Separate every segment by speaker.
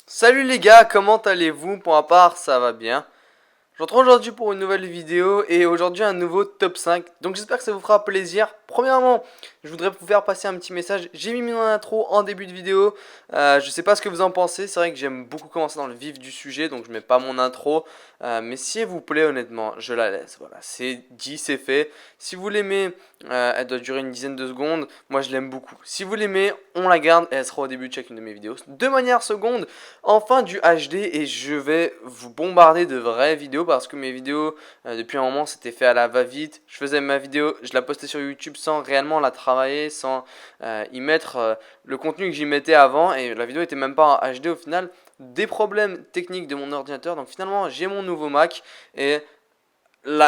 Speaker 1: Salut les gars, comment allez-vous? Pour ma part, ça va bien. Je vous retrouve aujourd'hui pour une nouvelle vidéo et aujourd'hui un nouveau top 5. Donc j'espère que ça vous fera plaisir. Premièrement, je voudrais vous faire passer un petit message. J'ai mis mon intro en début de vidéo. Je sais pas ce que vous en pensez. C'est vrai que j'aime beaucoup commencer dans le vif du sujet, donc je mets pas mon intro. Mais s'il vous plaît, honnêtement, je la laisse. Voilà, c'est dit, c'est fait. Si vous l'aimez, elle doit durer une dizaine de secondes. Moi, je l'aime beaucoup. Si vous l'aimez, on la garde et elle sera au début de chacune de mes vidéos. De manière seconde, enfin du HD et je vais vous bombarder de vraies vidéos parce que mes vidéos, depuis un moment, c'était fait à la va-vite. Je faisais ma vidéo, je la postais sur YouTube sans réellement la travailler, sans y mettre le contenu que j'y mettais avant et la vidéo était même pas en HD au final. Des problèmes techniques de mon ordinateur, donc finalement j'ai mon nouveau Mac et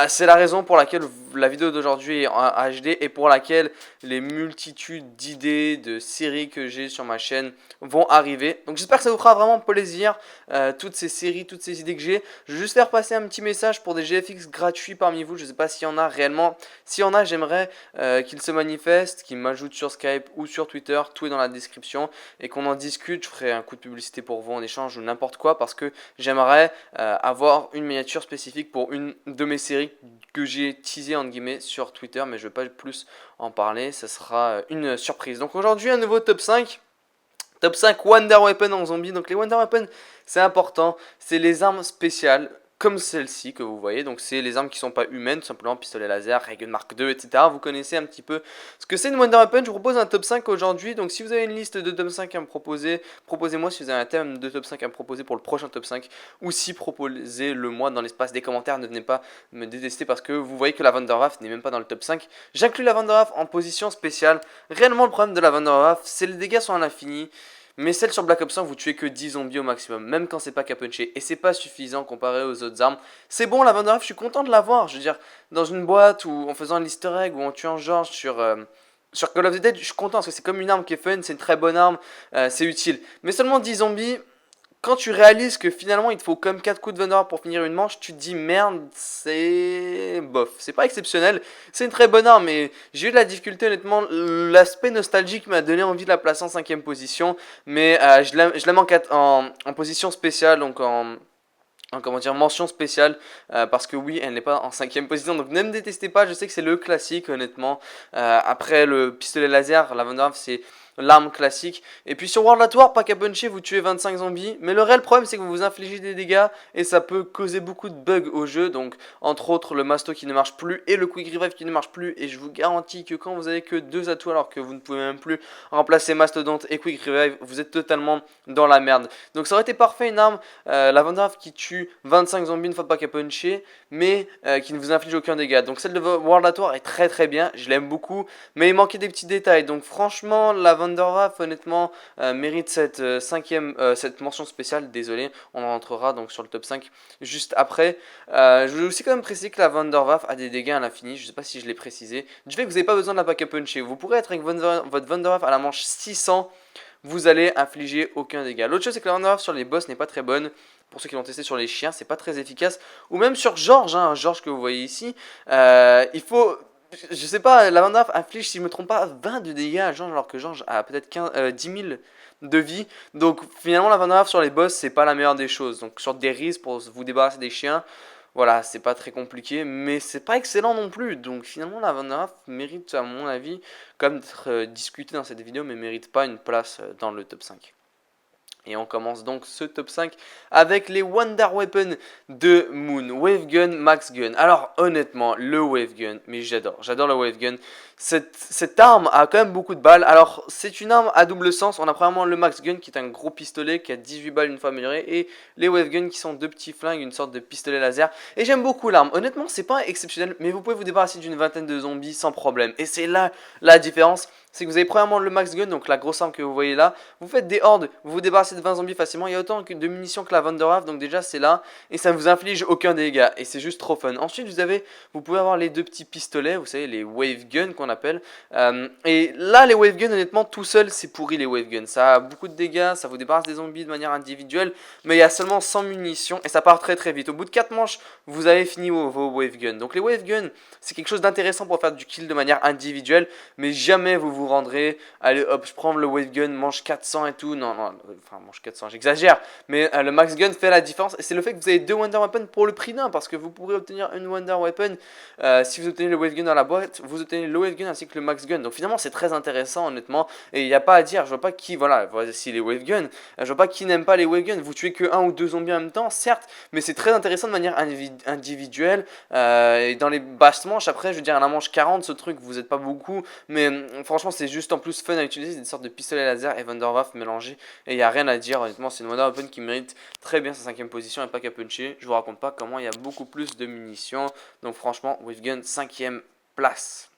Speaker 1: c'est la raison pour laquelle la vidéo d'aujourd'hui est en HD et pour laquelle les multitudes d'idées, de séries que j'ai sur ma chaîne vont arriver. Donc j'espère que ça vous fera vraiment plaisir, toutes ces séries, toutes ces idées que j'ai. Je vais juste faire passer un petit message pour des GFX gratuits parmi vous. Je ne sais pas s'il y en a réellement. S'il y en a, j'aimerais qu'ils se manifestent, qu'ils m'ajoutent sur Skype ou sur Twitter. Tout est dans la description et qu'on en discute. Je ferai un coup de publicité pour vous en échange ou n'importe quoi parce que j'aimerais avoir une miniature spécifique pour une de mes séries que j'ai teasé entre guillemets sur Twitter, mais je ne vais pas plus en parler, ça sera une surprise. Donc aujourd'hui un nouveau top 5. Top 5 Wonder Weapon en zombie. Donc les Wonder Weapon, c'est important, c'est les armes spéciales comme celle-ci que vous voyez. Donc c'est les armes qui ne sont pas humaines, tout simplement pistolet laser, Ray Gun Mark II, etc. Vous connaissez un petit peu ce que c'est une Wonder Weapon. Je vous propose un top 5 aujourd'hui. Donc si vous avez une liste de top 5 à me proposer, proposez-moi si vous avez un thème de top 5 à me proposer pour le prochain top 5. Ou si proposez-le moi dans l'espace des commentaires. Ne venez pas me détester parce que vous voyez que la Wunderwaffe n'est même pas dans le top 5. J'inclus la Wunderwaffe en position spéciale. Réellement le problème de la Wunderwaffe, c'est les dégâts sont à l'infini. Mais celle sur Black Ops 1, vous tuez que 10 zombies au maximum, même quand c'est pas qu'à puncher. Et c'est pas suffisant comparé aux autres armes. C'est bon, la Wunderwaffe, je suis content de l'avoir. Je veux dire, dans une boîte ou en faisant un easter egg ou en tuant George sur Call of Duty, je suis content parce que c'est comme une arme qui est fun, c'est une très bonne arme, c'est utile. Mais seulement 10 zombies, quand tu réalises que finalement il te faut comme 4 coups de Wunderwaffe pour finir une manche, tu te dis merde, c'est bof. C'est pas exceptionnel, c'est une très bonne arme, mais j'ai eu de la difficulté honnêtement. L'aspect nostalgique m'a donné envie de la placer en 5ème position, mais je la manque en position spéciale, donc en comment dire, mention spéciale parce que oui, elle n'est pas en 5ème position, donc ne me détestez pas, je sais que c'est le classique honnêtement. Après le pistolet laser, la Wunderwaffe c'est l'arme classique. Et puis sur World at War, pas qu'à puncher, vous tuez 25 zombies. Mais le réel problème, c'est que vous vous infligez des dégâts et ça peut causer beaucoup de bugs au jeu. Donc, entre autres, le masto qui ne marche plus et le quick revive qui ne marche plus. Et je vous garantis que quand vous avez que 2 atouts, alors que vous ne pouvez même plus remplacer mastodonte et quick revive, vous êtes totalement dans la merde. Donc, ça aurait été parfait une arme, la Wunderwaffe qui tue 25 zombies une fois pas qu'à puncher, mais qui ne vous inflige aucun dégât. Donc, celle de World at War est très très bien, je l'aime beaucoup, mais il manquait des petits détails. Donc, franchement, la Wunderwaffe honnêtement mérite cette cette mention spéciale. Désolé, on rentrera donc sur le top 5 juste après. Je voulais aussi quand même préciser que la Wunderwaffe a des dégâts à l'infini. Je sais pas si je l'ai précisé, du fait que vous n'avez pas besoin de la pack à puncher. Vous pourrez être avec votre Wunderwaffe à la manche 600, vous allez infliger aucun dégât. L'autre chose, c'est que la Wunderwaffe sur les boss n'est pas très bonne. Pour ceux qui l'ont testé sur les chiens, c'est pas très efficace. Ou même sur George, hein, George que vous voyez ici, il faut... Je sais pas, la Wunderwaffe inflige, si je me trompe pas, 20 de dégâts à George, alors que George a peut-être 10 000 de vie. Donc finalement, la Wunderwaffe sur les boss, c'est pas la meilleure des choses. Donc sur des risques pour vous débarrasser des chiens, voilà, c'est pas très compliqué, mais c'est pas excellent non plus. Donc finalement, la Wunderwaffe mérite, à mon avis, comme d'être discutée dans cette vidéo, mais mérite pas une place dans le top 5. Et on commence donc ce top 5 avec les Wonder Weapon de Moon, Wave Gun, Max Gun. Alors honnêtement, le Wave Gun, mais j'adore le Wave Gun. Cette arme a quand même beaucoup de balles. Alors c'est une arme à double sens. On a premièrement le Max Gun qui est un gros pistolet qui a 18 balles une fois amélioré. Et les Wave Gun qui sont deux petits flingues, une sorte de pistolet laser. Et j'aime beaucoup l'arme. Honnêtement c'est pas exceptionnel, mais vous pouvez vous débarrasser d'une vingtaine de zombies sans problème. Et c'est là la différence. c'est que vous avez premièrement le max gun, donc la grosse arme que vous voyez là. Vous faites des hordes, vous vous débarrassez de 20 zombies facilement. Il y a autant de munitions que la Vanderwolf, donc déjà c'est là. Et ça ne vous inflige aucun dégât. Et c'est juste trop fun. Ensuite, vous pouvez avoir les deux petits pistolets, vous savez, les wave guns qu'on appelle. Et là, les wave guns, honnêtement, tout seul, c'est pourri les wave guns. Ça a beaucoup de dégâts, ça vous débarrasse des zombies de manière individuelle. Mais il y a seulement 100 munitions et ça part très très vite. Au bout de 4 manches, vous avez fini vos wave guns. Donc les wave guns, c'est quelque chose d'intéressant pour faire du kill de manière individuelle. Mais jamais vous vous rendrez, allez hop, je prends le wave gun, mange 400 et tout. Non, non, enfin, mange 400, j'exagère. Mais le max gun fait la différence. Et c'est le fait que vous avez deux wonder weapons pour le prix d'un. Parce que vous pourrez obtenir une wonder weapon. Si vous obtenez le wave gun dans la boîte, vous obtenez le wave gun ainsi que le max gun. Donc finalement, c'est très intéressant, honnêtement. Et il n'y a pas à dire, je vois pas qui, voilà, voici les wave guns. Je vois pas qui n'aime pas les wave guns. Vous tuez que un ou deux zombies en même temps, certes. Mais c'est très intéressant de manière individuelle. Et dans les basses manches, après, je veux dire, à la manche 40, ce truc, vous n'êtes pas beaucoup. Mais franchement, c'est juste en plus fun à utiliser. C'est une sorte de pistolet laser et Vanderwolf mélangé. Et il n'y a rien à dire, honnêtement. C'est une wonder weapon qui mérite très bien sa 5ème position et pas qu'à puncher. Je vous raconte pas comment il y a beaucoup plus de munitions. Donc franchement, wave gun 5ème place.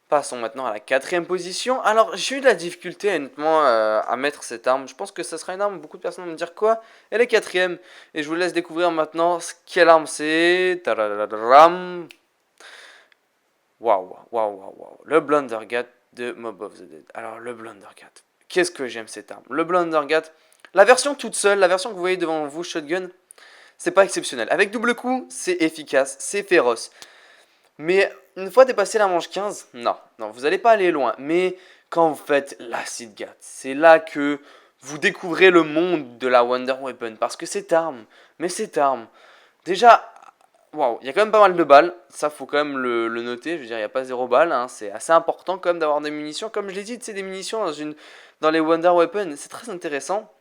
Speaker 1: Passons maintenant à la 4ème position. Alors, j'ai eu de la difficulté honnêtement à mettre cette arme. Je pense que ça sera une arme. Beaucoup de personnes vont me dire quoi. Elle est 4ème. Et je vous laisse découvrir maintenant quelle arme c'est. Tadadadam. Waouh, waouh, waouh, waouh. Le Blundergat de Mob of the Dead. Alors, le Blundergat. Qu'est-ce que j'aime cette arme. Le Blundergat. La version toute seule, la version que vous voyez devant vous, shotgun, c'est pas exceptionnel. Avec double coup, c'est efficace, c'est féroce. Mais une fois dépassé la manche 15, non, vous n'allez pas aller loin. Mais quand vous faites l'acid gat, c'est là que vous découvrez le monde de la Wonder Weapon. Parce que cette arme, déjà, waouh, il y a quand même pas mal de balles. Ça, faut quand même le noter. Je veux dire, il n'y a pas 0 balles. Hein. C'est assez important quand même d'avoir des munitions. Comme je l'ai dit, c'est des munitions dans les Wonder Weapon. C'est très intéressant.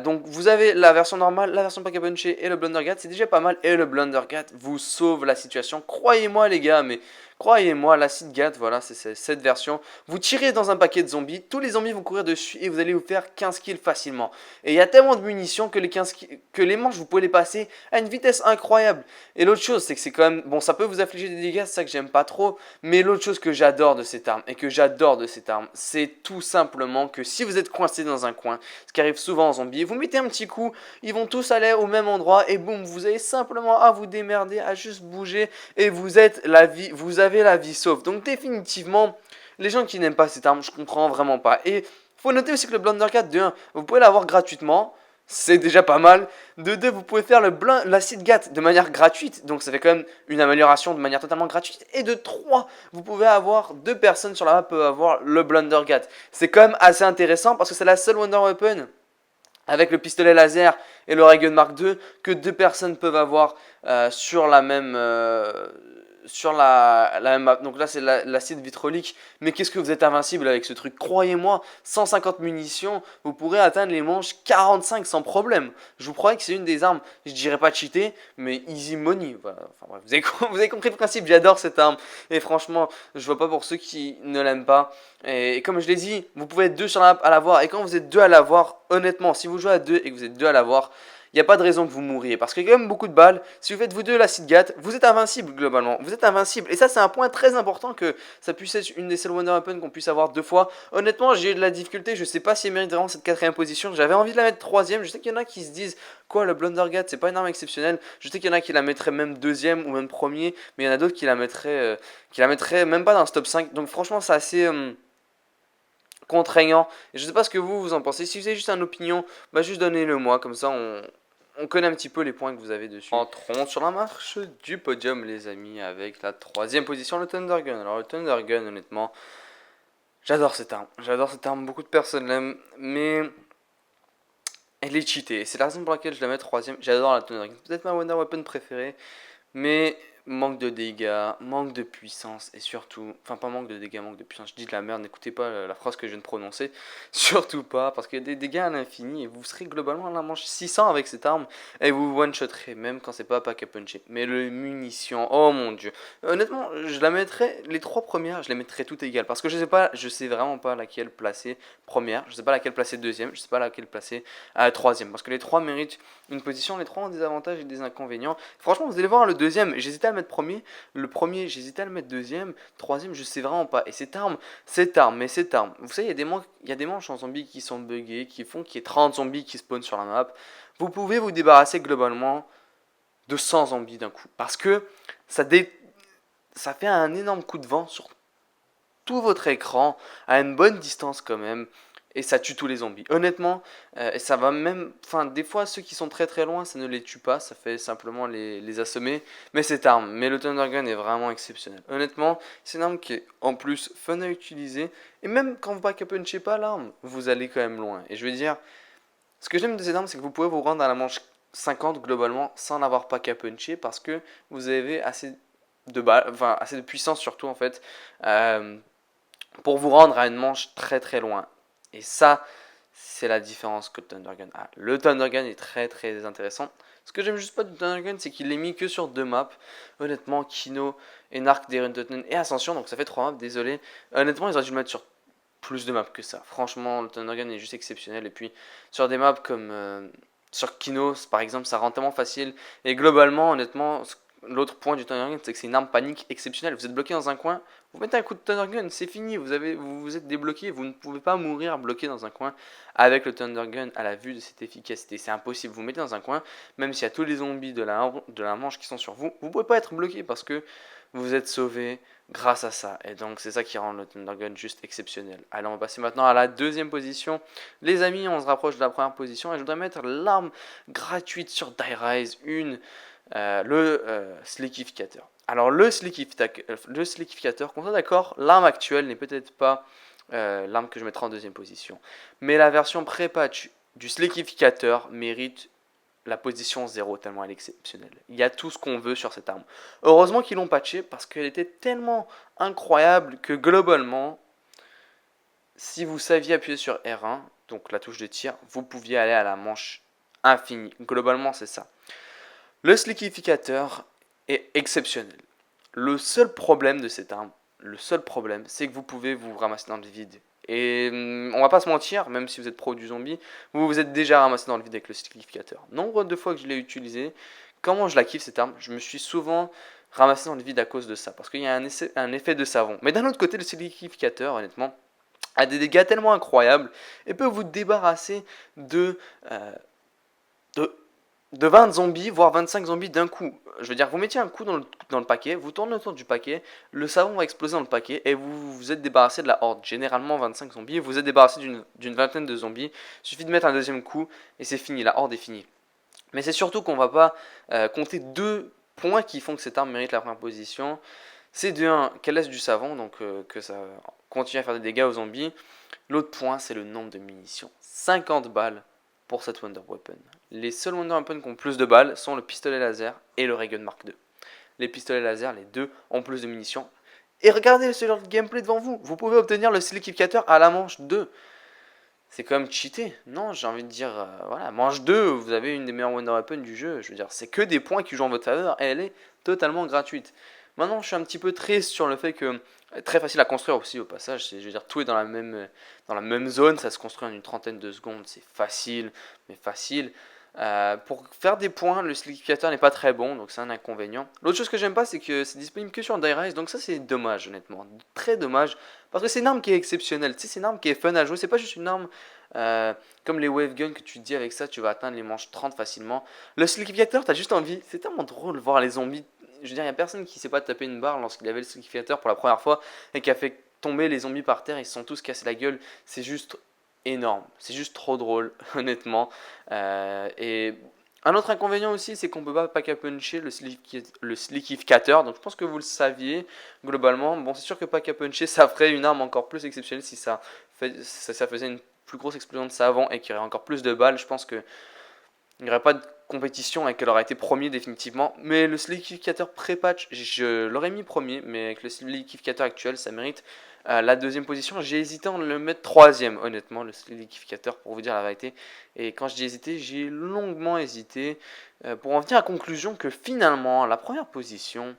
Speaker 1: Donc vous avez la version normale, la version pack a puncher et le Blundergat, c'est déjà pas mal. Et le Blundergat vous sauve la situation, croyez-moi les gars, mais croyez-moi, l'acid gat, voilà, c'est cette version. Vous tirez dans un paquet de zombies, tous les zombies vont courir dessus et vous allez vous faire 15 kills facilement. Et il y a tellement de munitions que les manches, vous pouvez les passer à une vitesse incroyable. Et l'autre chose, c'est que c'est quand même, bon, ça peut vous affliger des dégâts, c'est ça que j'aime pas trop. Mais l'autre chose que j'adore de cette arme, c'est tout simplement que si vous êtes coincé dans un coin, ce qui arrive souvent aux zombies, vous mettez un petit coup, ils vont tous aller au même endroit et boum, vous avez simplement à vous démerder, à juste bouger et vous avez la vie sauve. Donc définitivement, les gens qui n'aiment pas cette arme, je comprends vraiment pas. Et faut noter aussi que le Blundergat, de 1, vous pouvez l'avoir gratuitement. C'est déjà pas mal. De 2, vous pouvez faire l'acid gat de manière gratuite. Donc ça fait quand même une amélioration de manière totalement gratuite. Et de 3, vous pouvez avoir 2 personnes sur la map peuvent avoir le Blundergat. C'est quand même assez intéressant parce que c'est la seule Wonder Weapon avec le pistolet laser et le Ray Gun Mark II que 2 personnes peuvent avoir sur la même map. Donc là c'est l'acide vitrolique. Mais qu'est-ce que vous êtes invincible avec ce truc. Croyez-moi, 150 munitions, vous pourrez atteindre les manches 45 sans problème. Je vous promets que c'est une des armes, je dirais pas cheater, mais easy money. Voilà. Enfin, bref, vous avez compris le principe, j'adore cette arme. Et franchement, je vois pas pour ceux qui ne l'aiment pas. Et comme je l'ai dit, vous pouvez être 2 sur la map à l'avoir. Et quand vous êtes 2 à l'avoir, honnêtement, si vous jouez à 2 et que vous êtes 2 à l'avoir, il n'y a pas de raison que vous mouriez. Parce qu'il y a quand même beaucoup de balles. Si vous faites vous deux l'acid gat, vous êtes invincible globalement. Vous êtes invincible. Et ça, c'est un point très important que ça puisse être une des seules Wonder Weapon qu'on puisse avoir 2 fois. Honnêtement, j'ai eu de la difficulté. Je sais pas si elle mérite vraiment cette 4ème position. J'avais envie de la mettre 3ème. Je sais qu'il y en a qui se disent quoi, le Blundergat, c'est pas une arme exceptionnelle. Je sais qu'il y en a qui la mettraient même 2ème ou même 1er. Mais il y en a d'autres qui la mettraient même pas dans ce top 5. Donc franchement, c'est assez contraignant. Et je sais pas ce que vous en pensez. Si vous avez juste une opinion, bah juste donnez-le moi. Comme ça, on connaît un petit peu les points que vous avez dessus. Entrons sur la marche du podium, les amis, avec la 3ème position, le Thunder Gun. Alors, le Thunder Gun, honnêtement, j'adore cette arme. J'adore cette arme, beaucoup de personnes l'aiment, mais elle est cheatée. C'est la raison pour laquelle je la mets 3ème. J'adore la Thunder Gun. Peut-être ma Wonder Weapon préférée, mais manque de dégâts, manque de puissance et surtout, enfin pas manque de dégâts, manque de puissance, je dis de la merde, n'écoutez pas la phrase que je viens de prononcer, surtout pas, parce qu'il y a des dégâts à l'infini et vous serez globalement à la manche 600 avec cette arme et vous one-shotterez même quand c'est pas pack a puncher. Mais le munition, oh mon dieu, honnêtement, je la mettrais, les 3 premières, je les mettrais toutes égales parce que je sais vraiment pas laquelle placer première, je sais pas laquelle placer 2ème, je sais pas laquelle placer 3ème parce que les 3 méritent une position, les 3 ont des avantages et des inconvénients. Franchement, vous allez voir le 2ème, j'hésitais à mettre premier. Le premier, j'hésitais à le mettre deuxième. Troisième, je sais vraiment pas. Et cette arme, vous savez, il y a des manches en zombies qui sont buggées, qui font qu'il y ait 30 zombies qui spawnent sur la map. Vous pouvez vous débarrasser globalement de 100 zombies d'un coup. Parce que ça fait un énorme coup de vent sur tout votre écran, à une bonne distance quand même. Et ça tue tous les zombies. Honnêtement, et ça va même... Enfin, des fois, ceux qui sont très très loin, ça ne les tue pas. Ça fait simplement les assommer. Mais cette arme, mais le Thunder Gun est vraiment exceptionnel. Honnêtement, c'est une arme qui est en plus fun à utiliser. Et même quand vous back up punchez pas l'arme, vous allez quand même loin. Et je veux dire, ce que j'aime de cette arme, c'est que vous pouvez vous rendre à la manche 50 globalement sans n'avoir pas qu'à puncher. Parce que vous avez assez de balles, enfin assez de puissance surtout en fait. Pour vous rendre à une manche très très loin. Et ça, c'est la différence que le Thunder Gun a. Le Thunder Gun est très très intéressant. Ce que j'aime juste pas du Thunder Gun, c'est qu'il est mis que sur 2 maps. Honnêtement, Kino et Narc d'Eren et Ascension, donc ça fait 3 maps, désolé. Honnêtement, ils auraient dû le mettre sur plus de maps que ça. Franchement, le Thunder Gun est juste exceptionnel. Et puis, sur des maps comme sur Kino, par exemple, ça rend tellement facile. Et globalement, honnêtement, l'autre point du Thunder Gun, c'est que c'est une arme panique exceptionnelle. Vous êtes bloqué dans un coin, vous mettez un coup de Thunder Gun, c'est fini, vous êtes débloqué, vous ne pouvez pas mourir bloqué dans un coin avec le Thunder Gun à la vue de cette efficacité. C'est impossible, vous mettez dans un coin, même s'il y a tous les zombies de la manche qui sont sur vous, vous ne pouvez pas être bloqué parce que vous êtes sauvé grâce à ça. Et donc c'est ça qui rend le Thunder Gun juste exceptionnel. Allez, on va passer maintenant à la deuxième position. Les amis, on se rapproche de la première position et je voudrais mettre l'arme gratuite sur Die Rise 1. Le slickificateur. Alors le slickificateur, qu'on soit d'accord, l'arme actuelle n'est peut-être pas l'arme que je mettrai en deuxième position. Mais la version pré-patch du slickificateur mérite la position 0 tellement elle est exceptionnelle. Il y a tout ce qu'on veut sur cette arme. Heureusement qu'ils l'ont patché parce qu'elle était tellement incroyable que globalement, si vous saviez appuyer sur R1, donc la touche de tir, vous pouviez aller à la manche infinie. Globalement, c'est ça. Le slickificateur est exceptionnel. Le seul problème de cette arme, c'est que vous pouvez vous ramasser dans le vide. Et on va pas se mentir, même si vous êtes pro du zombie, vous vous êtes déjà ramassé dans le vide avec le slickificateur. Nombre de fois que je l'ai utilisé, comment je la kiffe cette arme, je me suis souvent ramassé dans le vide à cause de ça, parce qu'il y a un effet de savon. Mais d'un autre côté, le slickificateur, honnêtement, a des dégâts tellement incroyables et peut vous débarrasser de, de 20 zombies, voire 25 zombies d'un coup. Je veux dire, vous mettiez un coup dans le paquet, vous tournez autour du paquet, le savon va exploser dans le paquet et vous vous êtes débarrassé de la horde. Généralement 25 zombies, vous êtes débarrassé d'une vingtaine de zombies. Il suffit de mettre un deuxième coup et c'est fini, la horde est finie. Mais c'est surtout qu'on va pas compter 2 points qui font que cette arme mérite la première position. C'est de 1, qu'elle laisse du savon, donc que ça continue à faire des dégâts aux zombies. L'autre point, c'est le nombre de munitions. 50 balles pour cette Wonder Weapon. Les seuls Wonder Weapons qui ont plus de balles sont le pistolet laser et le Ray Gun Mark II. Les pistolets laser, les deux, ont plus de munitions. Et regardez le gameplay devant vous. Vous pouvez obtenir le slickificateur à la manche 2. C'est quand même cheaté. Non, j'ai envie de dire, voilà, manche 2, vous avez une des meilleures Wonder Weapons du jeu. Je veux dire, c'est que des points qui jouent en votre faveur et elle est totalement gratuite. Maintenant, je suis un petit peu triste sur le fait que très facile à construire aussi au passage. Je veux dire, tout est dans la même zone, ça se construit en une trentaine de secondes. C'est facile, mais facile. Pour faire des points, le slickificateur n'est pas très bon, donc c'est un inconvénient. L'autre chose que j'aime pas, c'est que c'est disponible que sur Die Rise, donc ça c'est dommage honnêtement, très dommage, parce que c'est une arme qui est exceptionnelle, tu sais, c'est une arme qui est fun à jouer, c'est pas juste une arme comme les wave guns que tu te dis avec ça tu vas atteindre les manches 30 facilement. Le slickificateur, t'as juste envie, c'est tellement drôle de voir les zombies, je veux dire, il y a personne qui sait pas taper une barre lorsqu'il avait le slickificateur pour la première fois et qui a fait tomber les zombies par terre, ils se sont tous cassés la gueule, c'est juste énorme, c'est juste trop drôle honnêtement. Et un autre inconvénient aussi, c'est qu'on peut pas pack à puncher le slickificateur, donc je pense que vous le saviez globalement. Bon, c'est sûr que pack à puncher ça ferait une arme encore plus exceptionnelle si ça faisait une plus grosse explosion de savon et qu'il y aurait encore plus de balles. Je pense que il n'y aurait pas de compétition et qu'elle aurait été premier définitivement. Mais le slickificateur pré-patch, je l'aurais mis premier, mais avec le slickificateur actuel, ça mérite la deuxième position. J'ai hésité à le mettre troisième, honnêtement, le slickificateur, pour vous dire la vérité. Et quand je dis hésiter, j'ai longuement hésité pour en venir à la conclusion que finalement, la première position,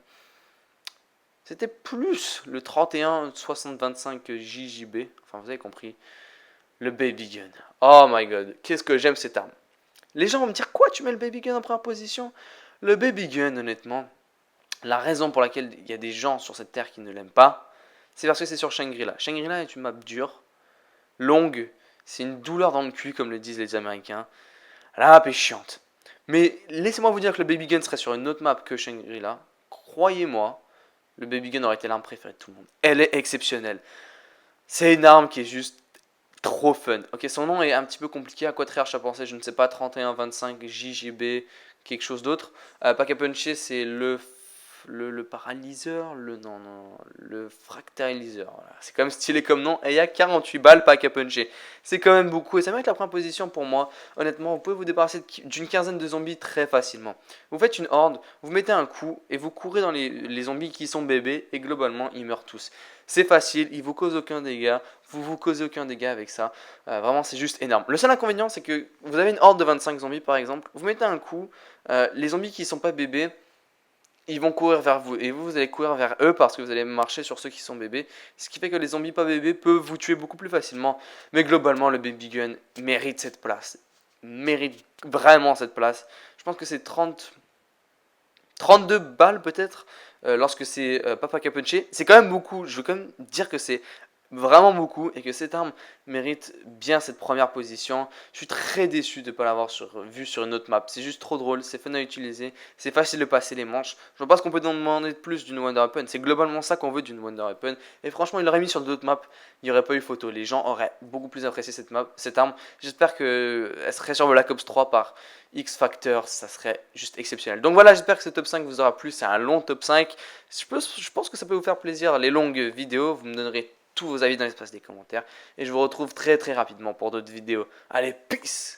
Speaker 1: c'était plus le 31-60-25 JJB. Enfin, vous avez compris. Le Baby Gun. Oh my god, qu'est-ce que j'aime cette arme. Les gens vont me dire, quoi, tu mets le Baby Gun en première position? Le Baby Gun, honnêtement, La raison pour laquelle il y a des gens sur cette terre qui ne l'aiment pas, c'est parce que c'est sur Shangri-La. Shangri-La est une map dure, longue, c'est une douleur dans le cul comme le disent les Américains. La map est chiante. Mais laissez-moi vous dire que le Baby Gun serait sur une autre map que Shangri-La. Croyez-moi, le Baby Gun aurait été l'arme préférée de tout le monde. Elle est exceptionnelle. C'est une arme qui est juste trop fun. Ok, son nom est un petit peu compliqué. À quoi Triarch a pensé, je ne sais pas. 3125 JGB, quelque chose d'autre. Pack a Puncher, c'est le paralyseur, le fractaliseur. Voilà. C'est quand même stylé comme nom. Et il y a 48 balles Pack a Puncher. C'est quand même beaucoup. Et ça mérite la première position pour moi. Honnêtement, vous pouvez vous débarrasser d'une quinzaine de zombies très facilement. Vous faites une horde, vous mettez un coup et vous courez dans les zombies qui sont bébés. Et globalement, ils meurent tous. C'est facile, ils vous causent aucun dégât. Vous causez aucun dégât avec ça. Vraiment, c'est juste énorme. Le seul inconvénient, c'est que vous avez une horde de 25 zombies par exemple. Vous mettez un coup. Les zombies qui ne sont pas bébés, ils vont courir vers vous et vous allez courir vers eux parce que vous allez marcher sur ceux qui sont bébés, ce qui fait que les zombies pas bébés peuvent vous tuer beaucoup plus facilement. Mais globalement, le baby gun mérite cette place, mérite vraiment cette place. Je pense que c'est 32 balles peut-être lorsque c'est Papa Capunché. C'est quand même beaucoup, je veux quand même dire que c'est vraiment beaucoup et que cette arme mérite bien cette première position. Je suis très déçu de ne pas l'avoir vu sur une autre map. C'est juste trop drôle, c'est fun à utiliser, c'est facile de passer les manches. Je vois pas ce qu'on peut demander de plus d'une Wonder Weapon. C'est globalement ça qu'on veut d'une Wonder Weapon. Et franchement, il l'aurait mis sur d'autres maps, il n'y aurait pas eu photo. Les gens auraient beaucoup plus apprécié cette arme. J'espère qu'elle serait sur Black Ops 3 par X Factor, ça serait juste exceptionnel. Donc voilà, j'espère que ce top 5 vous aura plu. C'est un long top 5. Je pense que ça peut vous faire plaisir les longues vidéos. Vous me donnerez tous vos avis dans l'espace des commentaires. Et je vous retrouve très rapidement pour d'autres vidéos. Allez, peace!